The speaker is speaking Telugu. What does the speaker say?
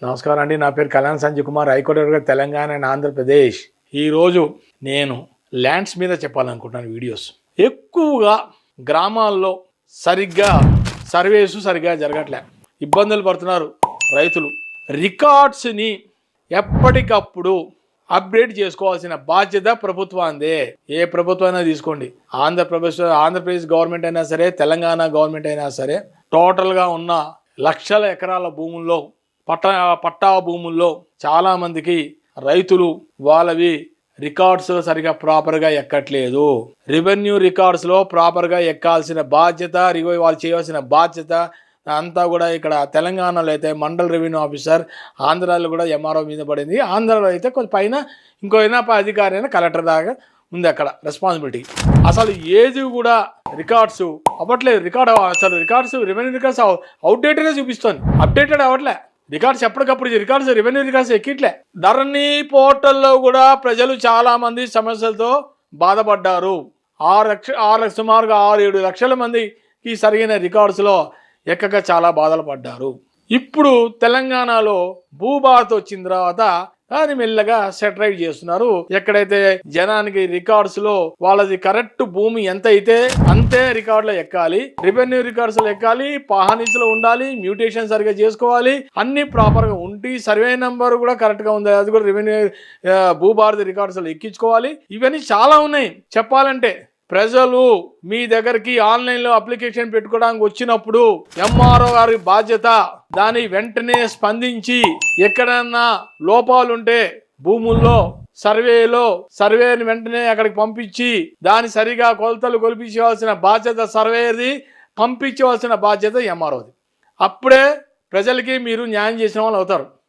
నమస్కారం అండి. నా పేరు కళ్యాణ్ సంజయ్ కుమార్, హైకోర్టు తెలంగాణ అండ్ ఆంధ్రప్రదేశ్. ఈరోజు నేను ల్యాండ్స్ మీద చెప్పాలనుకుంటున్నాను వీడియోస్. ఎక్కువగా గ్రామాల్లో సరిగ్గా జరగట్లే, ఇబ్బందులు పడుతున్నారు రైతులు. రికార్డ్స్ని ఎప్పటికప్పుడు అప్డేట్ చేసుకోవాల్సిన బాధ్యత ప్రభుత్వాందే. ఏ ప్రభుత్వమైనా తీసుకోండి, ఆంధ్రప్రదేశ్ గవర్నమెంట్ అయినా సరే, తెలంగాణ గవర్నమెంట్ అయినా సరే, టోటల్గా ఉన్న లక్షల ఎకరాల భూముల్లో, పట్టా భూముల్లో చాలామందికి రైతులు వాళ్ళవి రికార్డ్స్ సరిగా ప్రాపర్గా ఎక్కట్లేదు. రెవెన్యూ రికార్డ్స్లో ప్రాపర్గా ఎక్కాల్సిన బాధ్యత, వాళ్ళు చేయవలసిన బాధ్యత అంతా కూడా ఇక్కడ తెలంగాణలో అయితే మండల్ రెవెన్యూ ఆఫీసర్, ఆంధ్రాలో కూడా ఎంఆర్ఓ మీద పడింది. ఆంధ్రాలో అయితే కొంచెం పైన ఇంకో అధికారి అయినా కలెక్టర్ దాకా ఉంది అక్కడ రెస్పాన్సిబిలిటీ. అసలు ఏది కూడా రికార్డ్స్ అవ్వట్లేదు. రికార్డ్స్ రెవెన్యూ రికార్డ్స్ అవుట్డేటెడే చూపిస్తుంది, అప్డేటెడ్ అవ్వట్లే. రికార్డ్స్ ఎప్పటికప్పుడు రెవెన్యూ రికార్డ్స్ ఎక్కిట్లే. ధరణి పోర్టల్లో కూడా ప్రజలు చాలామంది సమస్యలతో బాధపడ్డారు. సుమారుగా 6-7 లక్షల మందికి సరైన రికార్డ్స్లో ఎక్కక చాలా బాధలు పడ్డారు. ఇప్పుడు తెలంగాణలో భూభారత్ వచ్చిన తర్వాత దాన్ని మెల్లగా సెటరైట్ చేస్తున్నారు. ఎక్కడైతే జనానికి రికార్డ్స్ లో వాళ్ళది కరెక్ట్ భూమి ఎంత అయితే అంతే రికార్డులో ఎక్కాలి, రెవెన్యూ రికార్డ్స్ లో ఎక్కాలి, పాహనీస్ లో ఉండాలి, మ్యూటేషన్ సరిగా చేసుకోవాలి, అన్ని ప్రాపర్ గా ఉండి సర్వే నంబర్ కూడా కరెక్ట్ గా ఉంది, అది కూడా రెవెన్యూ భూభారతి రికార్డ్స్ లో ఎక్కించుకోవాలి. ఇవన్నీ చాలా ఉన్నాయి చెప్పాలంటే. ప్రజలు మీ దగ్గరికి ఆన్లైన్లో అప్లికేషన్ పెట్టుకోవడానికి వచ్చినప్పుడు ఎంఆర్ఓ గారి బాధ్యత దాని వెంటనే స్పందించి ఎక్కడన్నా లోపాలుంటే భూముల్లో సర్వేని వెంటనే అక్కడికి పంపించి దాని సరిగా కొలతలు కొలిపించవలసిన బాధ్యత సర్వేది, పంపించవలసిన బాధ్యత ఎంఆర్ఓది. అప్పుడే ప్రజలకి మీరు న్యాయం చేసిన వాళ్ళు అవుతారు.